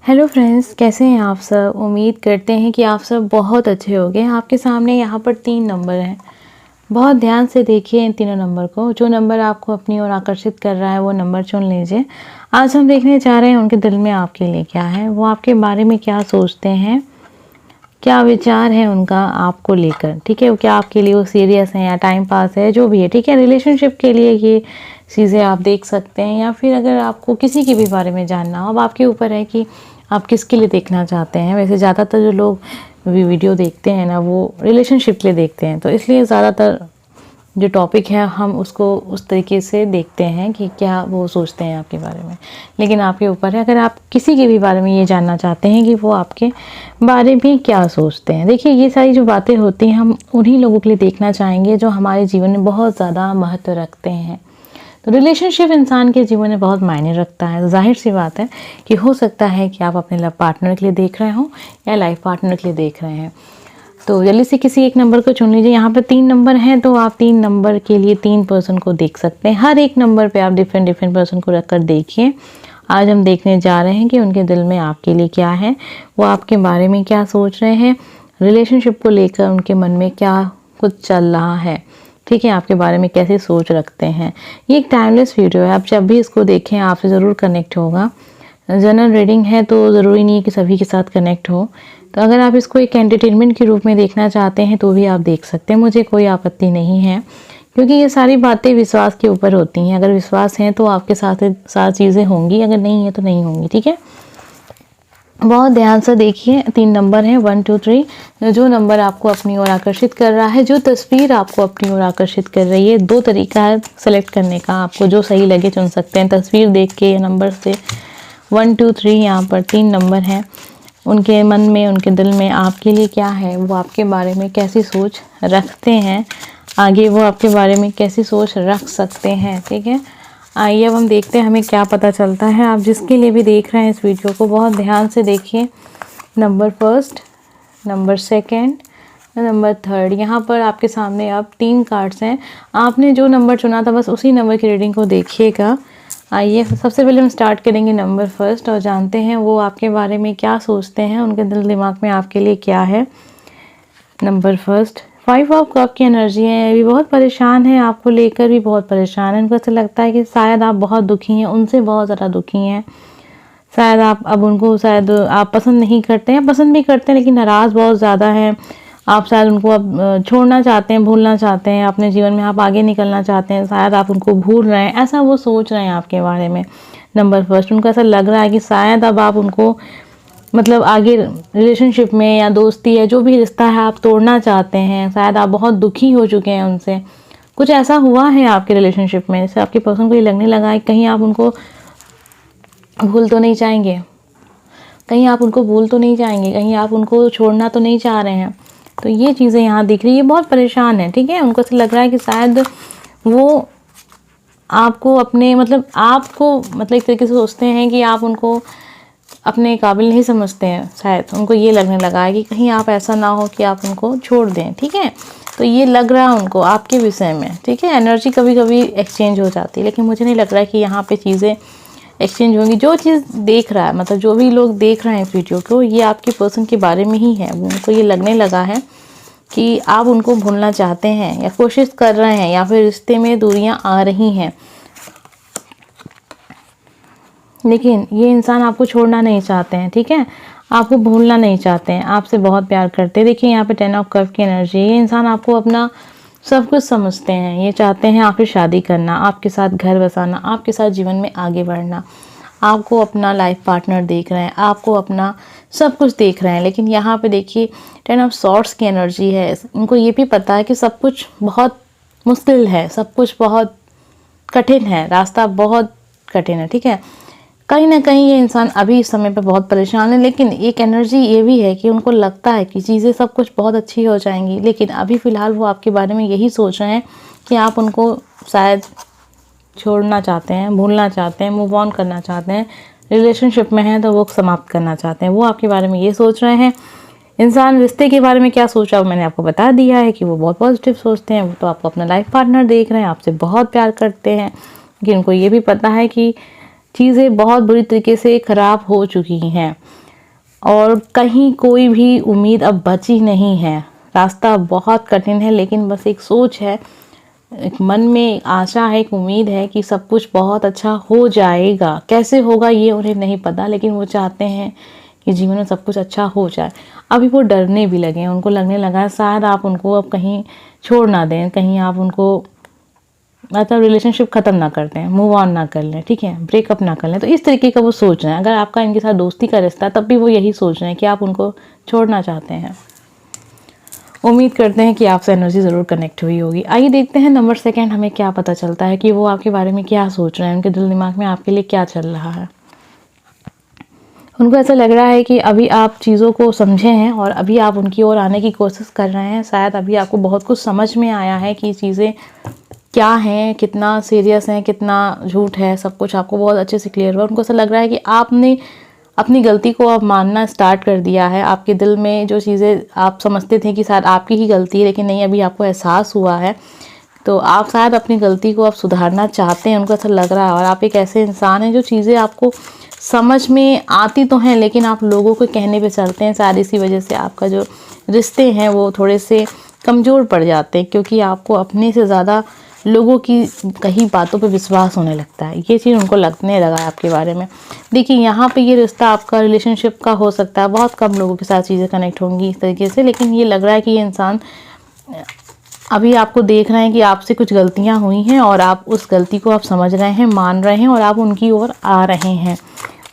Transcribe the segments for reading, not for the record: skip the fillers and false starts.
Hello friends, कैसे हैं आप सब। उम्मीद करते हैं कि आप सब बहुत अच्छे होंगे। आपके सामने यहाँ पर 3 नंबर हैं। बहुत ध्यान से देखिए इन तीनों नंबर को। जो नंबर आपको अपनी ओर आकर्षित कर रहा है वो नंबर चुन लीजिए। आज हम देखने जा रहे हैं उनके दिल में आपके लिए क्या है, वो आपके बारे में क्या सोचते हैं, क्या विचार है उनका आपको लेकर। ठीक है, क्या आपके लिए वो सीरियस है या टाइम पास है, जो भी है। ठीक है, रिलेशनशिप के लिए ये चीज़ें आप देख सकते हैं, या फिर अगर आपको किसी के भी बारे में जानना हो, अब आपके ऊपर है कि आप किसके लिए देखना चाहते हैं। वैसे ज़्यादातर जो लोग वीडियो देखते हैं ना, वो रिलेशनशिप के लिए देखते हैं, तो इसलिए ज़्यादातर जो टॉपिक है हम उसको उस तरीके से देखते हैं कि क्या वो सोचते हैं आपके बारे में। लेकिन आपके ऊपर है, अगर आप किसी के भी बारे में ये जानना चाहते हैं कि वो आपके बारे में क्या सोचते हैं। देखिए, ये सारी जो बातें होती हैं हम उन्हीं लोगों के लिए देखना चाहेंगे जो हमारे जीवन में बहुत ज़्यादा महत्व रखते हैं। तो रिलेशनशिप इंसान के जीवन में बहुत मायने रखता है। जाहिर सी बात है कि हो सकता है कि आप अपने लव पार्टनर के लिए देख रहे हो या लाइफ पार्टनर के लिए देख रहे हैं। तो जल्दी से किसी एक नंबर को चुन लीजिए। यहाँ पे 3 नंबर हैं, तो आप 3 नंबर के लिए 3 पर्सन को देख सकते हैं। हर एक नंबर पे आप डिफरेंट पर्सन को रख कर देखिए। आज हम देखने जा रहे हैं कि उनके दिल में आपके लिए क्या है, वो आपके बारे में क्या सोच रहे हैं, रिलेशनशिप को लेकर उनके मन में क्या कुछ चल रहा है। ठीक है, आपके बारे में कैसे सोच रखते हैं। ये एक टाइमलेस वीडियो है, आप जब भी इसको देखें आपसे ज़रूर कनेक्ट होगा। जनरल रीडिंग है तो ज़रूरी नहीं है कि सभी के साथ कनेक्ट हो। तो अगर आप इसको एक एंटरटेनमेंट के रूप में देखना चाहते हैं तो भी आप देख सकते हैं, मुझे कोई आपत्ति नहीं है, क्योंकि ये सारी बातें विश्वास के ऊपर होती हैं। अगर विश्वास है तो आपके साथ चीज़ें होंगी, अगर नहीं है तो नहीं होंगी। ठीक है, बहुत ध्यान से देखिए। 3 नंबर हैं, 1 2 3। जो नंबर आपको अपनी ओर आकर्षित कर रहा है, जो तस्वीर आपको अपनी ओर आकर्षित कर रही है, 2 तरीका है सेलेक्ट करने का। आपको जो सही लगे चुन सकते हैं, तस्वीर देख के या नंबर से। 1 2 3 यहाँ पर 3 नंबर हैं। उनके मन में, उनके दिल में आपके लिए क्या है, वो आपके बारे में कैसी सोच रखते हैं, आगे वो आपके बारे में कैसी सोच रख सकते हैं। ठीक है, आइए अब हम देखते हैं हमें क्या पता चलता है। आप जिसके लिए भी देख रहे हैं इस वीडियो को बहुत ध्यान से देखिए। Number 1, number 2, number 3। यहाँ पर आपके सामने अब 3 कार्ड्स हैं। आपने जो नंबर चुना था बस उसी नंबर की रीडिंग को देखिएगा। आइए सबसे पहले हम स्टार्ट करेंगे नंबर 1 और जानते हैं वो आपके बारे में क्या सोचते हैं, उनके दिल दिमाग में आपके लिए क्या है। नंबर 1, 5 ऑफ कप की एनर्जी है। अभी बहुत परेशान है, आपको लेकर भी बहुत परेशान है। उनको ऐसा लगता है कि शायद आप बहुत दुखी हैं, उनसे बहुत ज़्यादा दुखी हैं। शायद आप अब उनको शायद आप पसंद नहीं करते हैं, पसंद भी करते हैं लेकिन नाराज़ बहुत ज़्यादा हैं। आप शायद उनको अब छोड़ना चाहते हैं, भूलना चाहते हैं, अपने जीवन में आप आगे निकलना चाहते हैं। शायद आप उनको भूल रहे हैं, ऐसा वो सोच रहे हैं आपके बारे में। नंबर 1, उनको ऐसा लग रहा है कि शायद अब आप उनको मतलब आगे रिलेशनशिप में या दोस्ती है, जो भी रिश्ता है, आप तोड़ना चाहते हैं। शायद आप बहुत दुखी हो चुके हैं उनसे, कुछ ऐसा हुआ है आपके रिलेशनशिप में। जैसे आपके पर्सन को ये लगने लगा है कहीं आप उनको भूल तो नहीं चाहेंगे, कहीं आप उनको भूल तो नहीं चाहेंगे, कहीं आप उनको छोड़ना तो नहीं चाह रहे हैं। तो ये चीज़ें यहाँ दिख रही है। बहुत परेशान है। ठीक है, उनको ऐसा लग रहा है कि शायद वो आपको अपने आपको एक तरीके से सोचते हैं कि आप उनको अपने काबिल नहीं समझते हैं। शायद उनको ये लगने लगा है कि कहीं आप ऐसा ना हो कि आप उनको छोड़ दें। ठीक है, तो ये लग रहा है उनको आपके विषय में। ठीक है, एनर्जी कभी कभी एक्सचेंज हो जाती है, लेकिन मुझे नहीं लग रहा है कि यहाँ पे चीज़ें एक्सचेंज होंगी। जो चीज़ देख रहा है, जो भी लोग देख रहे हैं इस वीडियो को, ये आपके पर्सन के बारे में ही है। उनको ये लगने लगा है कि आप उनको भूलना चाहते हैं या कोशिश कर रहे हैं, या फिर रिश्ते में दूरियां आ रही हैं, लेकिन ये इंसान आपको छोड़ना नहीं चाहते हैं। ठीक है, आपको भूलना नहीं चाहते हैं, आपसे बहुत प्यार करते हैं। देखिए यहाँ पे 10 ऑफ कप की एनर्जी है। ये इंसान आपको अपना सब कुछ समझते हैं। ये चाहते हैं आपसे शादी करना, आपके साथ घर बसाना, आपके साथ जीवन में आगे बढ़ना, आपको अपना लाइफ पार्टनर देख रहे हैं, आपको अपना सब कुछ देख रहे हैं। लेकिन यहाँ पे देखिए 10 ऑफ सॉर्ड्स की एनर्जी है। उनको ये भी पता है कि सब कुछ बहुत मुश्किल है, सब कुछ बहुत कठिन है, रास्ता बहुत कठिन है। ठीक है, कहीं ना कहीं ये इंसान अभी इस समय पे बहुत परेशान है, लेकिन एक एनर्जी ये भी है कि उनको लगता है कि चीज़ें सब कुछ बहुत अच्छी हो जाएंगी। लेकिन अभी फ़िलहाल वो आपके बारे में यही सोच रहे हैं कि आप उनको शायद छोड़ना चाहते हैं, भूलना चाहते हैं, मूव ऑन करना चाहते हैं। रिलेशनशिप में हैं तो वो समाप्त करना चाहते हैं, वो आपके बारे में ये सोच रहे हैं। इंसान रिश्ते के बारे में क्या सोच रहा है मैंने आपको बता दिया है कि वो बहुत पॉजिटिव सोचते हैं। वो तो आपको अपना लाइफ पार्टनर देख रहे हैं, आपसे बहुत प्यार करते हैं, लेकिन उनको ये भी पता है कि चीज़ें बहुत बुरी तरीके से ख़राब हो चुकी हैं और कहीं कोई भी उम्मीद अब बची नहीं है। रास्ता बहुत कठिन है, लेकिन बस एक सोच है, एक मन में एक आशा है, एक उम्मीद है कि सब कुछ बहुत अच्छा हो जाएगा। कैसे होगा ये उन्हें नहीं पता, लेकिन वो चाहते हैं कि जीवन में सब कुछ अच्छा हो जाए। अभी वो डरने भी लगे हैं, उनको लगने लगा है शायद आप उनको अब कहीं छोड़ ना दें, कहीं आप उनको मतलब रिलेशनशिप ख़त्म ना कर दें, मूव ऑन ना कर लें, ठीक है, ब्रेकअप ना कर लें। तो इस तरीके का वो सोच रहे हैं। अगर आपका इनके साथ दोस्ती का रिश्ता है तब भी वो यही सोच रहे हैं कि आप उनको छोड़ना चाहते हैं। उम्मीद करते हैं कि आपसे एनर्जी ज़रूर कनेक्ट हुई होगी। आइए देखते हैं नंबर 2 हमें क्या पता चलता है कि वो आपके बारे में क्या सोच रहे हैं, उनके दिल दिमाग में आपके लिए क्या चल रहा है। उनको ऐसा लग रहा है कि अभी आप चीज़ों को समझे हैं और अभी आप उनकी ओर आने की कोशिश कर रहे हैं। शायद अभी आपको बहुत कुछ समझ में आया है कि चीज़ें क्या हैं, कितना सीरियस हैं, कितना झूठ है, सब कुछ आपको बहुत अच्छे से क्लियर हुआ। उनको ऐसा लग रहा है कि आपने अपनी गलती को अब मानना स्टार्ट कर दिया है। आपके दिल में जो चीज़ें आप समझते थे कि शायद आपकी ही गलती है, लेकिन नहीं, अभी आपको एहसास हुआ है। तो आप शायद अपनी गलती को अब सुधारना चाहते हैं, उनको ऐसा लग रहा है। और आप एक ऐसे इंसान हैं जो चीज़ें आपको समझ में आती तो हैं, लेकिन आप लोगों के कहने पे चलते हैं। शायद इसी वजह से आपका जो रिश्ते हैं वो थोड़े से कमज़ोर पड़ जाते हैं, क्योंकि आपको अपने से ज़्यादा लोगों की कही बातों पे विश्वास होने लगता है। ये चीज़ उनको लगने लगा है आपके बारे में। देखिए, यहाँ पे ये रिश्ता आपका रिलेशनशिप का हो सकता है। बहुत कम लोगों के साथ चीज़ें कनेक्ट होंगी इस तरीके से, लेकिन ये लग रहा है कि ये इंसान अभी आपको देख रहे हैं कि आपसे कुछ गलतियाँ हुई हैं और आप उस गलती को आप समझ रहे हैं, मान रहे हैं और आप उनकी ओर आ रहे हैं।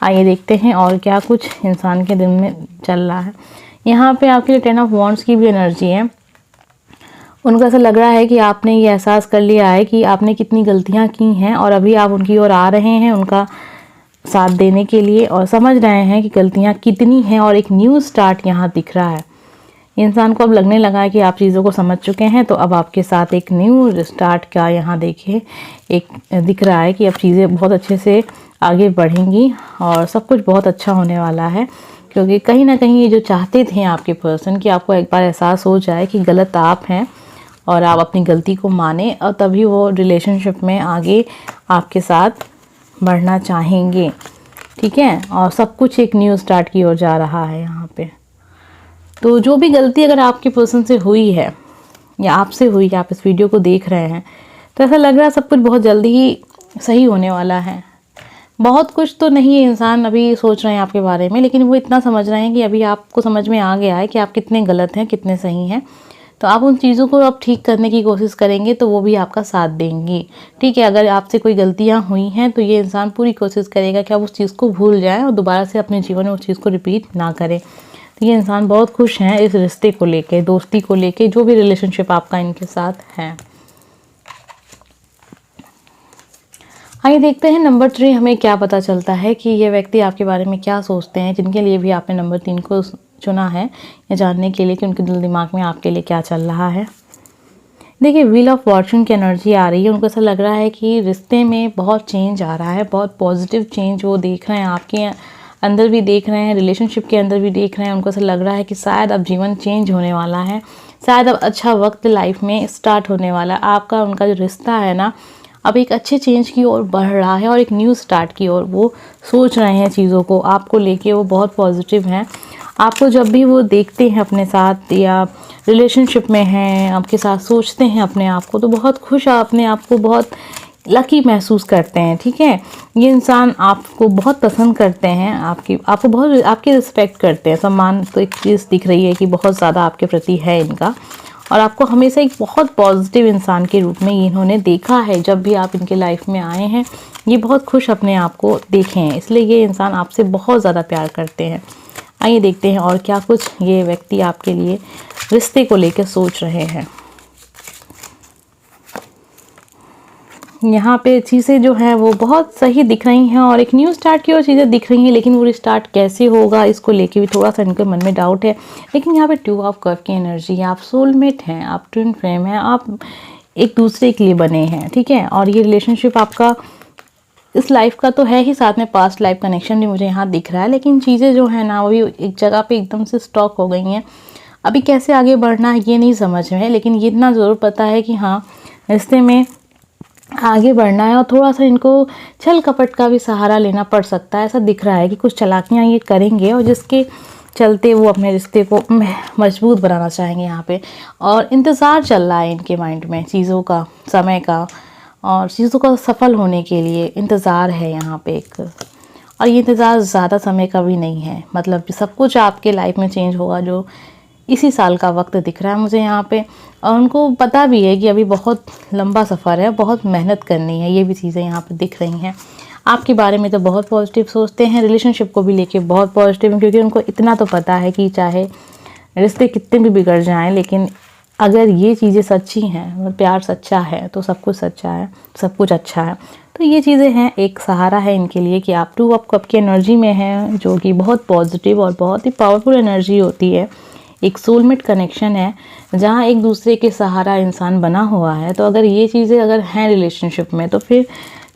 आइए देखते हैं और क्या कुछ इंसान के दिल में चल रहा है। यहाँ पे आपके लिए 10 ऑफ वॉन्ड्स की भी एनर्जी है। उनको ऐसा लग रहा है कि आपने ये एहसास कर लिया है कि आपने कितनी गलतियाँ की हैं और अभी आप उनकी ओर आ रहे हैं उनका साथ देने के लिए, और समझ रहे हैं कि गलतियाँ कितनी हैं और एक न्यू स्टार्ट यहाँ दिख रहा है। इंसान को अब लगने लगा है कि आप चीज़ों को समझ चुके हैं, तो अब आपके साथ एक न्यू स्टार्ट का यहाँ देखिए एक दिख रहा है कि अब चीज़ें बहुत अच्छे से आगे बढ़ेंगी और सब कुछ बहुत अच्छा होने वाला है। क्योंकि कहीं ना कहीं ये जो चाहते थे आपके पर्सन कि आपको एक बार एहसास हो जाए कि गलत आप हैं और आप अपनी गलती को माने, और तभी वो रिलेशनशिप में आगे आपके साथ बढ़ना चाहेंगे, ठीक है। और सब कुछ एक न्यू स्टार्ट की ओर जा रहा है यहाँ पे। तो जो भी गलती अगर आपके पर्सन से हुई है या आपसे हुई है, आप इस वीडियो को देख रहे हैं, तो ऐसा लग रहा है सब कुछ बहुत जल्दी ही सही होने वाला है। बहुत कुछ तो नहीं है इंसान अभी सोच रहे हैं आपके बारे में, लेकिन वो इतना समझ रहे हैं कि अभी आपको समझ में आ गया है कि आप कितने गलत हैं, कितने सही हैं। तो आप उन चीज़ों को अब ठीक करने की कोशिश करेंगे तो वो भी आपका साथ देंगी, ठीक है। अगर आपसे कोई गलतियाँ हुई हैं तो ये इंसान पूरी कोशिश करेगा कि आप उस चीज़ को भूल जाएं और दोबारा से अपने जीवन में उस चीज़ को रिपीट ना करें। तो ये इंसान बहुत खुश हैं इस रिश्ते को लेके, दोस्ती को लेके, जो भी रिलेशनशिप आपका इनके साथ है। आइए देखते हैं नंबर 3 हमें क्या पता चलता है कि ये व्यक्ति आपके बारे में क्या सोचते हैं, जिनके लिए भी आपने नंबर 3 को चुना है, ये जानने के लिए कि उनके दिल दिमाग में आपके लिए क्या चल रहा है। देखिए, व्हील ऑफ फॉर्चून की एनर्जी आ रही है। उनको ऐसा लग रहा है कि रिश्ते में बहुत चेंज आ रहा है, बहुत पॉजिटिव चेंज वो देख रहे हैं, आपके अंदर भी देख रहे हैं, रिलेशनशिप के अंदर भी देख रहे हैं। उनको ऐसा लग रहा है कि शायद अब जीवन चेंज होने वाला है, शायद अब अच्छा वक्त लाइफ में स्टार्ट होने वाला है। आपका उनका जो रिश्ता है ना, अब एक अच्छे चेंज की ओर बढ़ रहा है और एक न्यू स्टार्ट की ओर वो सोच रहे हैं चीज़ों को। आपको लेके वो बहुत पॉजिटिव हैं। आपको जब भी वो देखते हैं अपने साथ या रिलेशनशिप में हैं, आपके साथ सोचते हैं अपने आप को, तो बहुत खुश अपने आप को बहुत लकी महसूस करते हैं, ठीक है। ये इंसान आपको बहुत पसंद करते हैं, आपको बहुत आपकी रिस्पेक्ट करते हैं। सम्मान तो एक चीज़ दिख रही है कि बहुत ज़्यादा आपके प्रति है इनका, और आपको हमेशा एक बहुत पॉजिटिव इंसान के रूप में इन्होंने देखा है। जब भी आप इनके लाइफ में आए हैं, ये बहुत खुश अपने आप को देखे हैं, इसलिए ये इंसान आपसे बहुत ज़्यादा प्यार करते हैं। आइए देखते हैं और क्या कुछ ये व्यक्ति आपके लिए रिश्ते को लेकर सोच रहे हैं। यहाँ पे चीज़ें जो हैं वो बहुत सही दिख रही हैं और एक न्यू स्टार्ट की और चीज़ें दिख रही हैं, लेकिन वो रिस्टार्ट कैसे होगा इसको लेके भी थोड़ा सा इनके मन में डाउट है। लेकिन यहाँ पे 2 ऑफ कप की एनर्जी है। आप सोलमेट हैं, आप ट्विन फ्लेम हैं, आप एक दूसरे के लिए बने हैं, ठीक है। और ये रिलेशनशिप आपका इस लाइफ का तो है ही, साथ में पास्ट लाइफ कनेक्शन भी मुझे यहाँ दिख रहा है। लेकिन चीज़ें जो है ना वो भी एक जगह पे एकदम से स्टॉक हो गई हैं। अभी कैसे आगे बढ़ना है ये नहीं समझ में है, लेकिन ये इतना ज़रूर पता है कि हाँ, रिश्ते में आगे बढ़ना है और थोड़ा-सा इनको छल कपट का भी सहारा लेना पड़ सकता है। ऐसा दिख रहा है कि कुछ चालाकियाँ ये करेंगे और जिसके चलते वो अपने रिश्ते को मजबूत बनाना चाहेंगे यहाँ पे। और इंतज़ार चल रहा है इनके माइंड में चीज़ों का, समय का, और चीज़ों का सफल होने के लिए इंतज़ार है यहाँ पे एक। और ये इंतज़ार ज़्यादा समय का भी नहीं है, मतलब सब कुछ आपके लाइफ में चेंज होगा जो इसी साल का वक्त दिख रहा है मुझे यहाँ पे। और उनको पता भी है कि अभी बहुत लंबा सफ़र है, बहुत मेहनत करनी है, ये भी चीज़ें यहाँ पे दिख रही हैं। आपके बारे में तो बहुत पॉजिटिव सोचते हैं, रिलेशनशिप को भी लेके बहुत पॉजिटिव हैं, क्योंकि उनको इतना तो पता है कि चाहे रिश्ते कितने भी बिगड़ जाएं, लेकिन अगर ये चीज़ें सच्ची हैं, प्यार सच्चा है, तो सब कुछ सच्चा है, सब कुछ अच्छा है। तो ये चीज़ें हैं, एक सहारा है इनके लिए कि आप 2 ऑफ कप की एनर्जी में हैं, जो कि बहुत पॉजिटिव और बहुत ही पावरफुल एनर्जी होती है। एक सोलमेट कनेक्शन है जहाँ एक दूसरे के सहारा इंसान बना हुआ है। तो अगर ये चीज़ें अगर हैं रिलेशनशिप में, तो फिर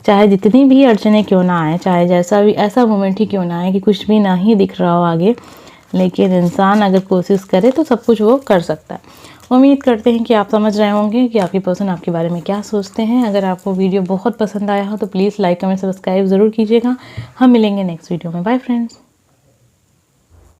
चाहे जितनी भी अड़चनें क्यों ना आए, चाहे जैसा भी ऐसा मोमेंट ही क्यों ना आए कि कुछ भी ना ही दिख रहा हो आगे, लेकिन इंसान अगर कोशिश करे तो सब कुछ वो कर सकता है। उम्मीद करते हैं कि आप समझ रहे होंगे कि आपकी पर्सन आपके बारे में क्या सोचते हैं। अगर आपको वीडियो बहुत पसंद आया हो तो प्लीज़ लाइक, कमेंट, सब्सक्राइब ज़रूर कीजिएगा। हम मिलेंगे नेक्स्ट वीडियो में। Bye friends.